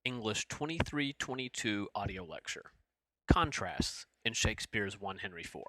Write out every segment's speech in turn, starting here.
English 2322 audio lecture. Contrasts in Shakespeare's 1 Henry IV.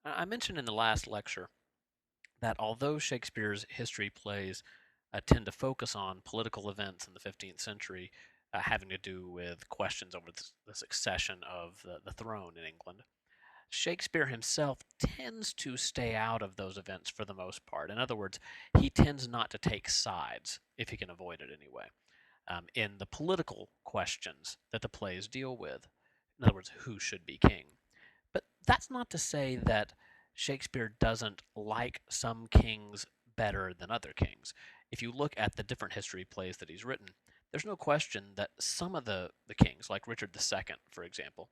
I mentioned in the last lecture that although Shakespeare's history plays tend to focus on political events in the 15th century having to do with questions over the succession of the throne in England, Shakespeare himself tends to stay out of those events for the most part. In other words, he tends not to take sides, if he can avoid it anyway, in the political questions that the plays deal with. In other words, who should be king. But that's not to say that Shakespeare doesn't like some kings better than other kings. If you look at the different history plays that he's written, there's no question that some of the kings, like Richard II, for example,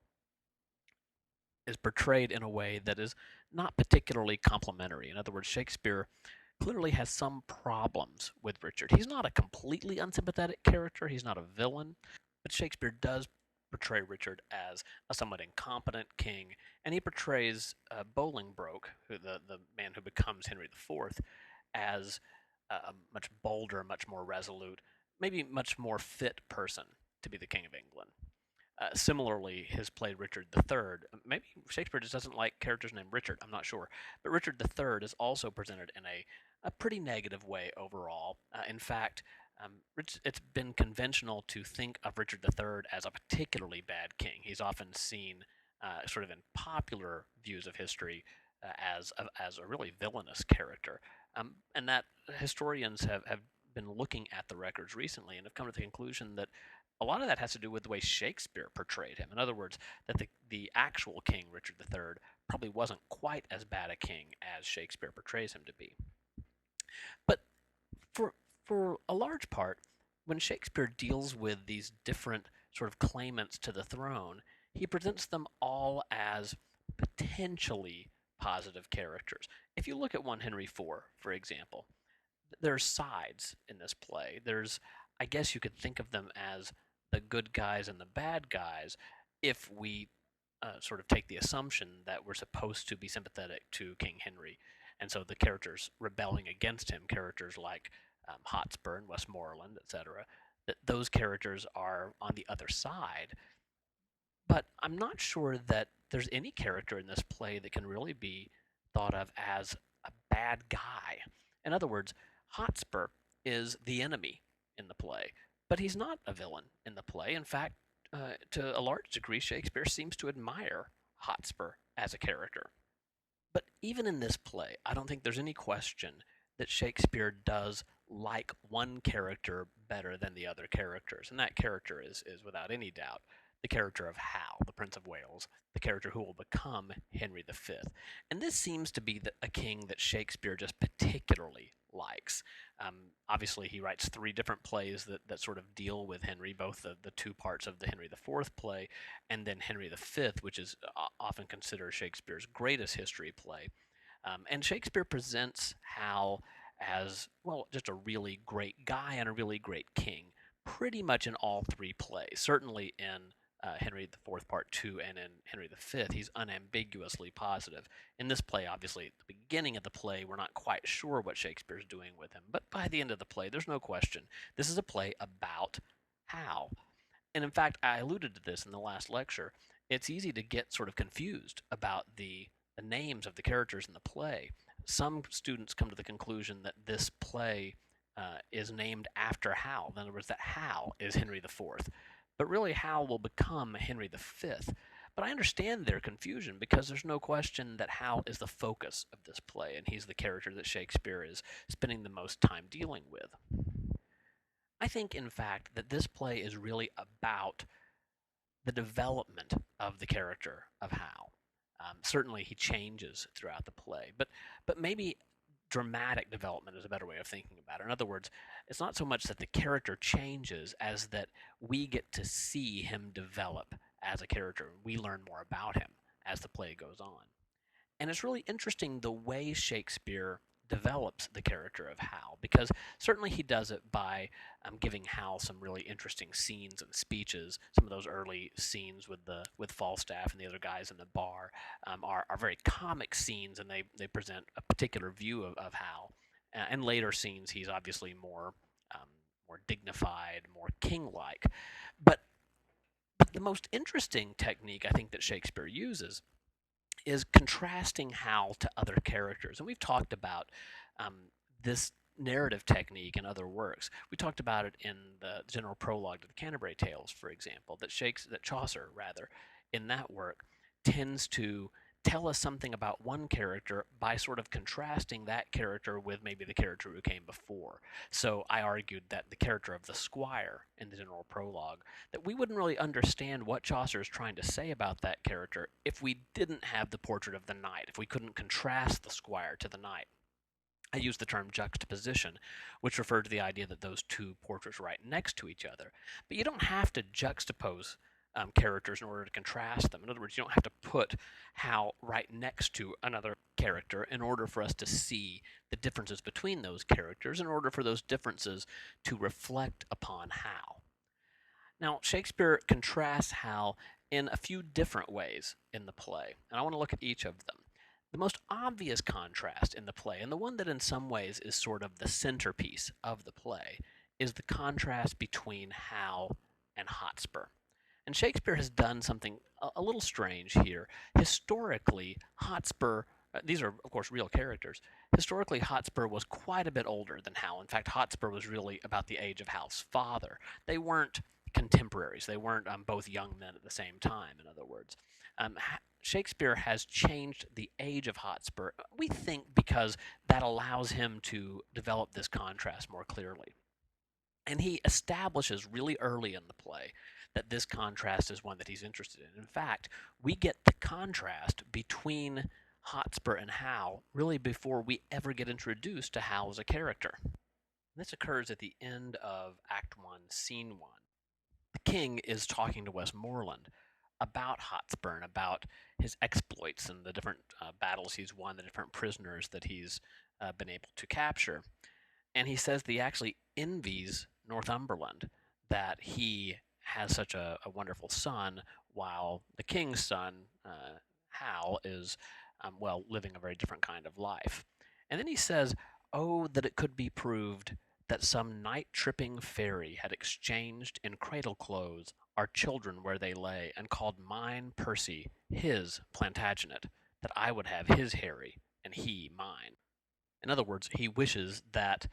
is portrayed in a way that is not particularly complimentary. In other words, Shakespeare clearly has some problems with Richard. He's not a completely unsympathetic character, he's not a villain, but Shakespeare does portray Richard as a somewhat incompetent king, and he portrays Bolingbroke, the man who becomes Henry IV, as a much bolder, much more resolute, maybe much more fit person to be the King of England. Similarly, his play Richard III, maybe Shakespeare just doesn't like characters named Richard, I'm not sure, but Richard III is also presented in a pretty negative way overall. In fact, it's been conventional to think of Richard III as a particularly bad king. He's often seen, sort of in popular views of history, as a really villainous character. And that historians have been looking at the records recently and have come to the conclusion that a lot of that has to do with the way Shakespeare portrayed him. In other words, that the actual king, Richard III, probably wasn't quite as bad a king as Shakespeare portrays him to be. But for for a large part, when Shakespeare deals with these different sort of claimants to the throne, he presents them all as potentially positive characters. If you look at 1 Henry IV, for example, there's sides in this play. I guess you could think of them as the good guys and the bad guys if we sort of take the assumption that we're supposed to be sympathetic to King Henry. And so the characters rebelling against him, characters like Hotspur and Westmoreland, etc., that those characters are on the other side. But I'm not sure that there's any character in this play that can really be thought of as a bad guy. In other words, Hotspur is the enemy in the play, but he's not a villain in the play. In fact, to a large degree, Shakespeare seems to admire Hotspur as a character. But even in this play, I don't think there's any question that Shakespeare does like one character better than the other characters, and that character is without any doubt the character of Hal, the Prince of Wales, the character who will become Henry V. And this seems to be a king that Shakespeare just particularly likes. Obviously, he writes three different plays that sort of deal with Henry, both the two parts of the Henry IV play and then Henry V, which is often considered Shakespeare's greatest history play. And Shakespeare presents Hal as, well, just a really great guy and a really great king, pretty much in all three plays. Certainly in Henry IV Part 2 and in Henry V, he's unambiguously positive. In this play, obviously, at the beginning of the play, we're not quite sure what Shakespeare's doing with him, but by the end of the play, there's no question. This is a play about Hal. And in fact, I alluded to this in the last lecture. It's easy to get sort of confused about the names of the characters in the play. Some students come to the conclusion that this play is named after Hal. In other words, that Hal is Henry IV. But really, Hal will become Henry V. But I understand their confusion because there's no question that Hal is the focus of this play, and he's the character that Shakespeare is spending the most time dealing with. I think, in fact, that this play is really about the development of the character of Hal. Certainly, he changes throughout the play, but maybe dramatic development is a better way of thinking about it. In other words, it's not so much that the character changes as that we get to see him develop as a character. We learn more about him as the play goes on. And it's really interesting the way Shakespeare develops the character of Hal, because certainly he does it by giving Hal some really interesting scenes and speeches. Some of those early scenes with Falstaff and the other guys in the bar are very comic scenes, and they present a particular view of Hal. And later scenes, he's obviously more more dignified, more king-like. But the most interesting technique I think that Shakespeare uses is contrasting Hal to other characters. And we've talked about um, this narrative technique in other works. We talked about it in the general prologue to the Canterbury Tales, for example, that Chaucer, rather, in that work, tends to tell us something about one character by sort of contrasting that character with maybe the character who came before. So I argued that the character of the squire in the general prologue, that we wouldn't really understand what Chaucer is trying to say about that character if we didn't have the portrait of the knight, if we couldn't contrast the squire to the knight. I use the term juxtaposition, which referred to the idea that those two portraits are right next to each other. But you don't have to juxtapose characters in order to contrast them. In other words, you don't have to put Hal right next to another character in order for us to see the differences between those characters, in order for those differences to reflect upon Hal. Now, Shakespeare contrasts Hal in a few different ways in the play, and I want to look at each of them. The most obvious contrast in the play, and the one that in some ways is sort of the centerpiece of the play, is the contrast between Hal and Hotspur. And Shakespeare has done something a little strange here. Historically, Hotspur, these are of course real characters. Historically, Hotspur was quite a bit older than Hal. In fact, Hotspur was really about the age of Hal's father. They weren't contemporaries. They weren't both young men at the same time, in other words. Shakespeare has changed the age of Hotspur, we think, because that allows him to develop this contrast more clearly. And he establishes really early in the play that this contrast is one that he's interested in. In fact, we get the contrast between Hotspur and Hal really before we ever get introduced to Hal as a character. This occurs at the end of Act 1, Scene 1. The king is talking to Westmoreland about Hotspur and about his exploits and the different battles he's won, the different prisoners that he's been able to capture. And he says that he actually envies Northumberland that he has such a wonderful son, while the king's son, Hal, is, well, living a very different kind of life. And then he says, "Oh, that it could be proved that some night-tripping fairy had exchanged in cradle clothes our children where they lay, and called mine Percy his Plantagenet, that I would have his Harry, and he mine." In other words, he wishes that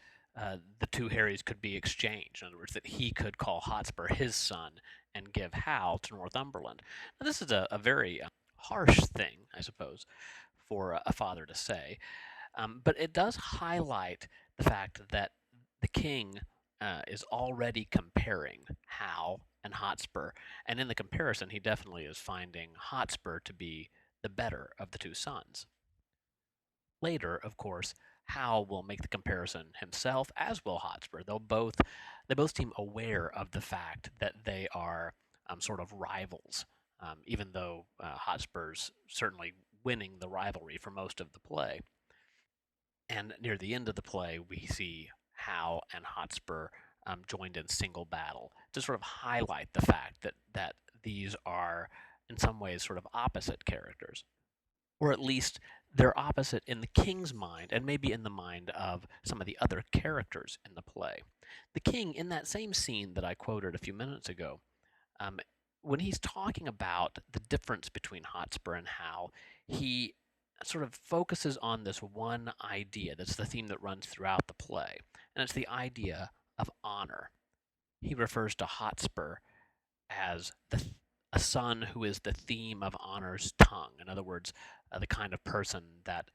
the two Harrys could be exchanged. In other words, that he could call Hotspur his son and give Hal to Northumberland. Now, this is a very harsh thing, I suppose, for a father to say, but it does highlight the fact that the king is already comparing Hal and Hotspur, and in the comparison, he definitely is finding Hotspur to be the better of the two sons. Later, of course, Hal will make the comparison himself, as will Hotspur. They both seem aware of the fact that they are sort of rivals, even though Hotspur's certainly winning the rivalry for most of the play. And near the end of the play, we see Hal and Hotspur joined in single battle to sort of highlight the fact that these are, in some ways, sort of opposite characters. Or at least they're opposite in the king's mind and maybe in the mind of some of the other characters in the play. The king, in that same scene that I quoted a few minutes ago, um, when he's talking about the difference between Hotspur and Hal, he sort of focuses on this one idea that's the theme that runs throughout the play, and it's the idea of honor. He refers to Hotspur as a son who is the theme of honor's tongue. In other words, the kind of person that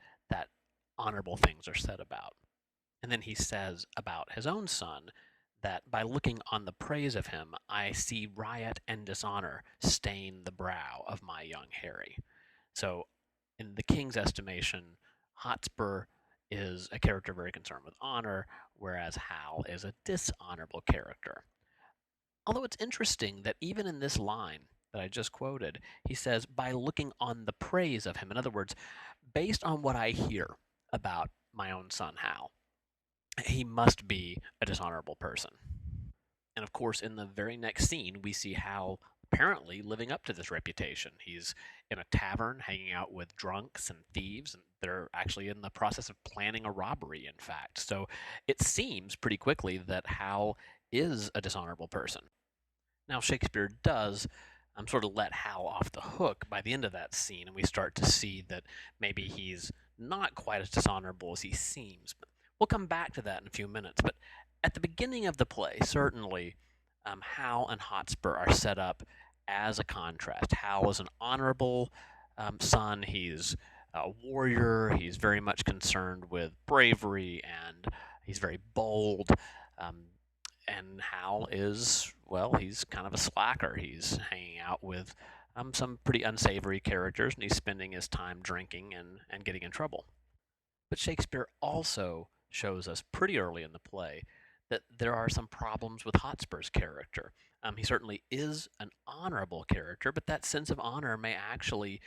honorable things are said about. And then he says about his own son that by looking on the praise of him, I see riot and dishonor stain the brow of my young Harry. So, in the king's estimation, Hotspur is a character very concerned with honor, whereas Hal is a dishonorable character. Although it's interesting that even in this line that I just quoted, he says, by looking on the praise of him. In other words, based on what I hear about my own son Hal, he must be a dishonorable person. And of course, in the very next scene, we see Hal apparently living up to this reputation. He's in a tavern hanging out with drunks and thieves, and they're actually in the process of planning a robbery, in fact. So it seems pretty quickly that Hal is a dishonorable person. Now, Shakespeare does sort of let Hal off the hook by the end of that scene, and we start to see that maybe he's not quite as dishonorable as he seems. But we'll come back to that in a few minutes. But at the beginning of the play, certainly, Hal and Hotspur are set up as a contrast. Hal is an honorable son. He's a warrior. He's very much concerned with bravery, and he's very bold. Um, and Hal is, well, he's kind of a slacker. He's hanging out with some pretty unsavory characters, and he's spending his time drinking and getting in trouble. But Shakespeare also shows us pretty early in the play that there are some problems with Hotspur's character. He certainly is an honorable character, but that sense of honor may actually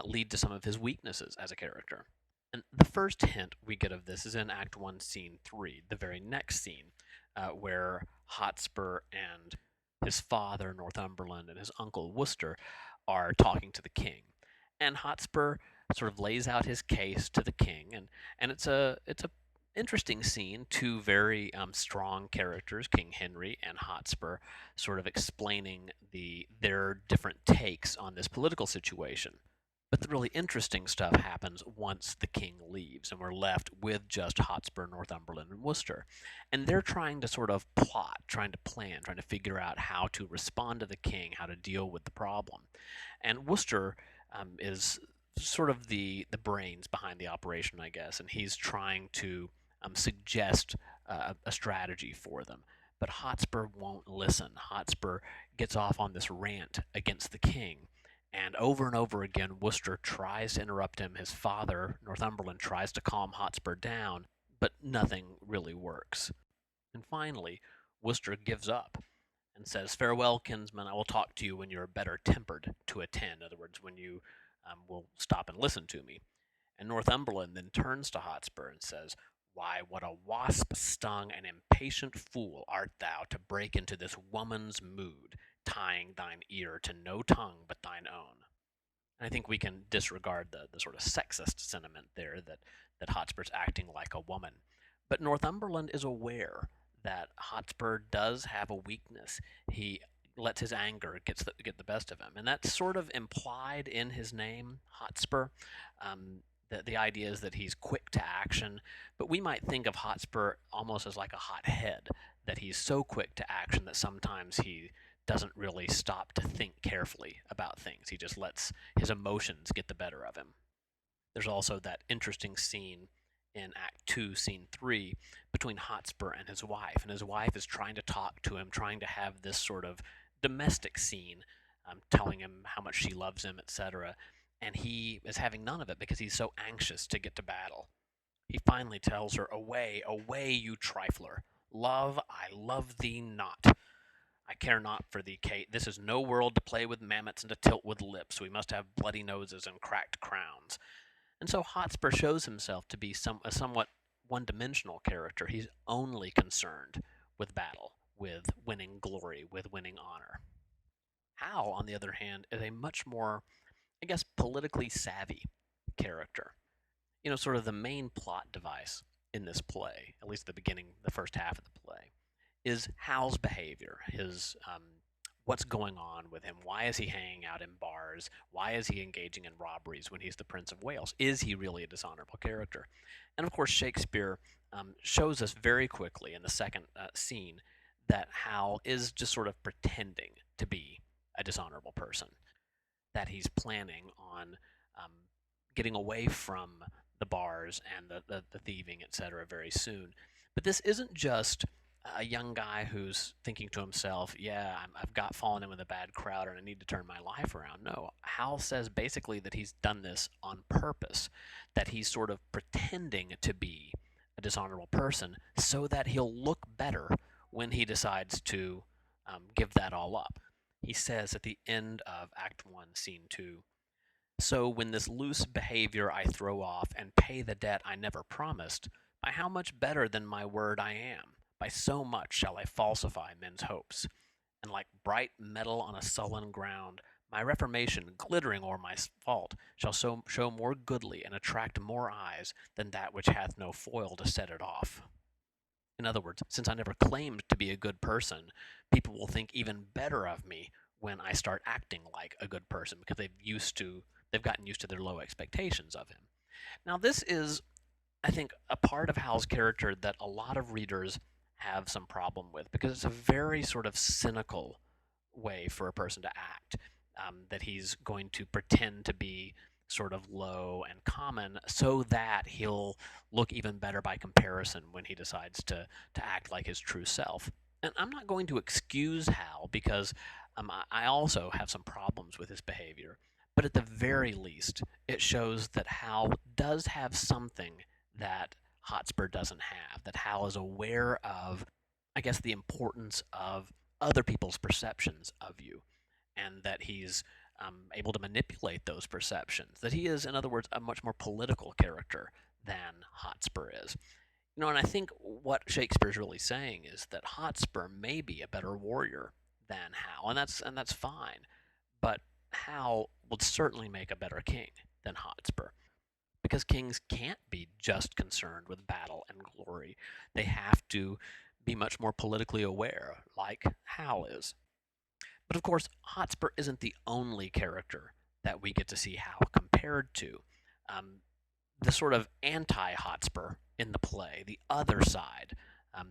lead to some of his weaknesses as a character. And the first hint we get of this is in Act 1, Scene 3, the very next scene, where Hotspur and his father, Northumberland, and his uncle, Worcester, are talking to the king. And Hotspur sort of lays out his case to the king, and it's a interesting scene. Two very strong characters, King Henry and Hotspur, sort of explaining their different takes on this political situation. But the really interesting stuff happens once the king leaves, and we're left with just Hotspur, Northumberland, and Worcester. And they're trying to sort of plot, trying to plan, trying to figure out how to respond to the king, how to deal with the problem. And Worcester is sort of the brains behind the operation, I guess, and he's trying to suggest a strategy for them. But Hotspur won't listen. Hotspur gets off on this rant against the king, and over again, Worcester tries to interrupt him. His father, Northumberland, tries to calm Hotspur down, but nothing really works. And finally, Worcester gives up and says, "Farewell, kinsman, I will talk to you when you are better tempered to attend." In other words, when you will stop and listen to me. And Northumberland then turns to Hotspur and says, "Why, what a wasp stung and impatient fool art thou to break into this woman's mood, tying thine ear to no tongue but thine own." And I think we can disregard the sort of sexist sentiment there that Hotspur's acting like a woman. But Northumberland is aware that Hotspur does have a weakness. He lets his anger get the best of him, and that's sort of implied in his name, Hotspur. The idea is that he's quick to action, but we might think of Hotspur almost as like a hot head, that he's so quick to action that sometimes he doesn't really stop to think carefully about things. He just lets his emotions get the better of him. There's also that interesting scene in Act 2, Scene 3, between Hotspur and his wife is trying to talk to him, trying to have this sort of domestic scene, telling him how much she loves him, etc. And he is having none of it because he's so anxious to get to battle. He finally tells her, "Away, away, you trifler! Love, I love thee not. I care not for thee, Kate. This is no world to play with mammoths and to tilt with lips. We must have bloody noses and cracked crowns." And so Hotspur shows himself to be a somewhat one dimensional character. He's only concerned with battle, with winning glory, with winning honor. Hal, on the other hand, is a much more, I guess, politically savvy character. Sort of the main plot device in this play, at least the beginning, the first half of the play, is Hal's behavior, his what's going on with him. Why is he hanging out in bars? Why is he engaging in robberies when he's the Prince of Wales? Is he really a dishonorable character? And of course, Shakespeare shows us very quickly in the second scene that Hal is just sort of pretending to be a dishonorable person, that he's planning on um, getting away from the bars and the thieving, etc., very soon. But this isn't just a young guy who's thinking to himself, "Yeah, I've got fallen in with a bad crowd and I need to turn my life around." No, Hal says basically that he's done this on purpose, that he's sort of pretending to be a dishonorable person so that he'll look better when he decides to give that all up. He says at the end of Act 1, Scene 2, "So when this loose behavior I throw off, and pay the debt I never promised, by how much better than my word I am? By so much shall I falsify men's hopes. And like bright metal on a sullen ground, my reformation, glittering o'er my fault, shall show more goodly and attract more eyes than that which hath no foil to set it off." In other words, since I never claimed to be a good person, people will think even better of me when I start acting like a good person because they've gotten used to their low expectations of him. Now, this is, I think, a part of Hal's character that a lot of readers have some problem with because it's a very sort of cynical way for a person to act. That he's going to pretend to be sort of low and common so that he'll look even better by comparison when he decides to act like his true self. And I'm not going to excuse Hal because I also have some problems with his behavior. But at the very least, it shows that Hal does have something that Hotspur doesn't have, that Hal is aware of, I guess, the importance of other people's perceptions of you, and that he's able to manipulate those perceptions. That he is, in other words, a much more political character than Hotspur is. And I think what Shakespeare's really saying is that Hotspur may be a better warrior than Hal, and that's fine. But Hal would certainly make a better king than Hotspur because kings can't be just concerned with battle and glory. They have to be much more politically aware, like Hal is. But of course, Hotspur isn't the only character that we get to see Hal compared to. Um, the sort of anti Hotspur in the play, the other side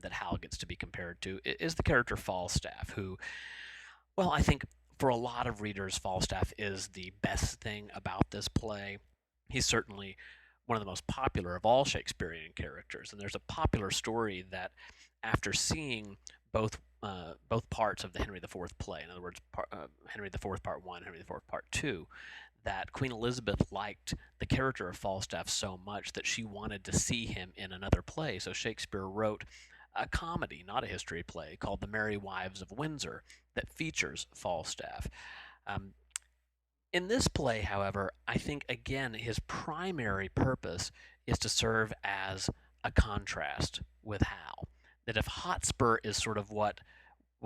that Hal gets to be compared to, is the character Falstaff, who, well, I think for a lot of readers, Falstaff is the best thing about this play. He's certainly one of the most popular of all Shakespearean characters, and there's a popular story that after seeing both parts of the Henry IV play, in other words, Henry IV Part One, Henry IV Part Two, that Queen Elizabeth liked the character of Falstaff so much that she wanted to see him in another play. So Shakespeare wrote a comedy, not a history play, called The Merry Wives of Windsor that features Falstaff. Um, in this play, however, I think again his primary purpose is to serve as a contrast with Hal. That if Hotspur is sort of what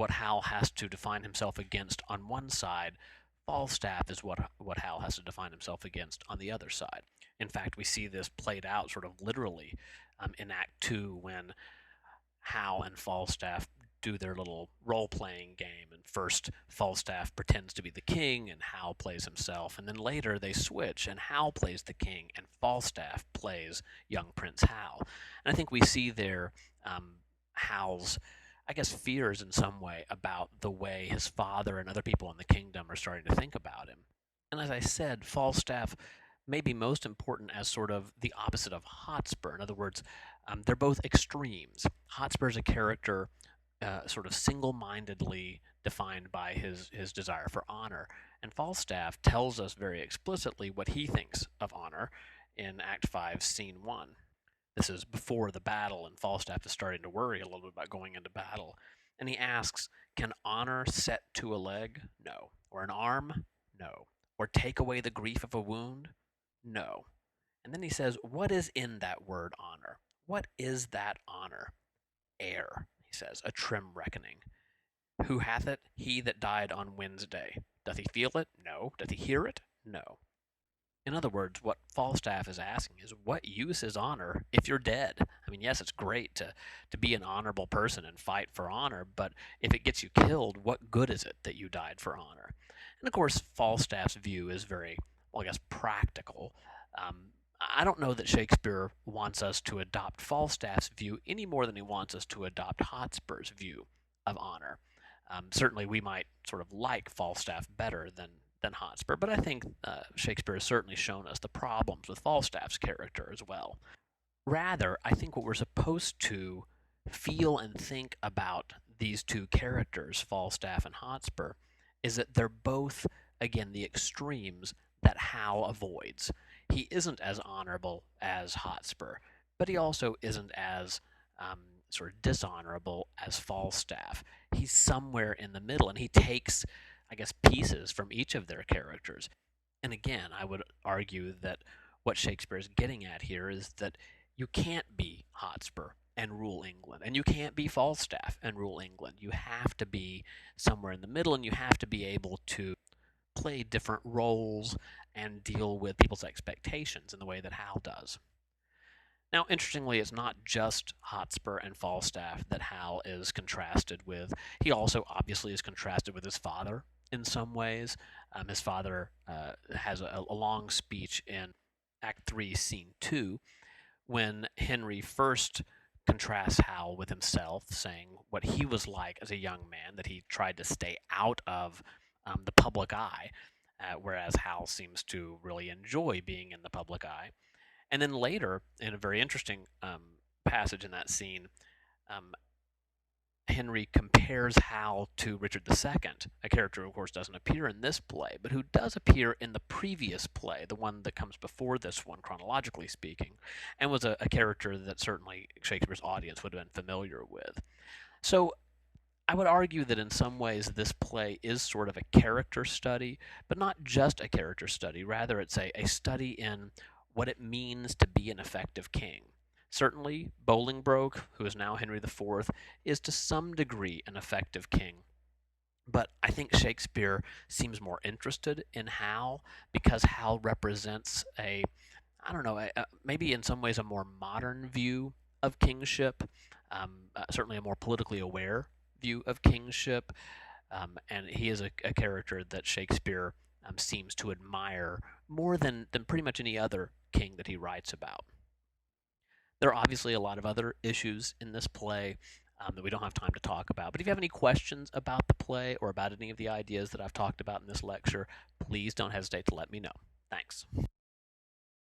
Hal has to define himself against on one side, Falstaff is what Hal has to define himself against on the other side. In fact, we see this played out sort of literally in Act Two when Hal and Falstaff do their little role playing game. And first, Falstaff pretends to be the king, and Hal plays himself. And then later, they switch, and Hal plays the king, and Falstaff plays young Prince Hal. And I think we see there Hal's, I guess, fears in some way about the way his father and other people in the kingdom are starting to think about him. And as I said, Falstaff may be most important as sort of the opposite of Hotspur. In other words, they're both extremes. Hotspur is a character sort of single-mindedly defined by his desire for honor, and Falstaff tells us very explicitly what he thinks of honor in Act 5, Scene 1. This is before the battle, and Falstaff is starting to worry a little bit about going into battle. And he asks, can honor set to a leg? No. Or an arm? No. Or take away the grief of a wound? No. And then he says, what is in that word honor? What is that honor? Air, he says, a trim reckoning. Who hath it? He that died on Wednesday. Doth he feel it? No. Doth he hear it? No. In other words, what Falstaff is asking is, what use is honor if you're dead? I mean, yes, it's great to be an honorable person and fight for honor, but if it gets you killed, what good is it that you died for honor? And of course, Falstaff's view is very, well, I guess, practical. I don't know that Shakespeare wants us to adopt Falstaff's view any more than he wants us to adopt Hotspur's view of honor. Certainly, we might sort of like Falstaff better than Hotspur, but I think Shakespeare has certainly shown us the problems with Falstaff's character as well. Rather, I think what we're supposed to feel and think about these two characters, Falstaff and Hotspur, is that they're both, again, the extremes that Hal avoids. He isn't as honorable as Hotspur, but he also isn't as sort of dishonorable as Falstaff. He's somewhere in the middle, and he takes, I guess, pieces from each of their characters. And again, I would argue that what Shakespeare is getting at here is that you can't be Hotspur and rule England, and you can't be Falstaff and rule England. You have to be somewhere in the middle, and you have to be able to play different roles and deal with people's expectations in the way that Hal does. Now, interestingly, it's not just Hotspur and Falstaff that Hal is contrasted with. He also obviously is contrasted with his father in some ways. His father has a long speech in Act 3, Scene 2, when Henry first contrasts Hal with himself, saying what he was like as a young man, that he tried to stay out of the public eye, whereas Hal seems to really enjoy being in the public eye. And then later, in a very interesting passage in that scene, um, Henry compares Hal to Richard II, a character, of course, doesn't appear in this play, but who does appear in the previous play, the one that comes before this one, chronologically speaking, and was a character that certainly Shakespeare's audience would have been familiar with. So I would argue that in some ways this play is sort of a character study, but not just a character study. Rather, it's a study in what it means to be an effective king. Certainly, Bolingbroke, who is now Henry IV, is to some degree an effective king. But I think Shakespeare seems more interested in Hal because Hal represents I don't know, maybe in some ways a more modern view of kingship, certainly a more politically aware view of kingship, and he is a character that Shakespeare seems to admire more than pretty much any other king that he writes about. There are obviously a lot of other issues in this play that we don't have time to talk about. But if you have any questions about the play or about any of the ideas that I've talked about in this lecture, please don't hesitate to let me know. Thanks.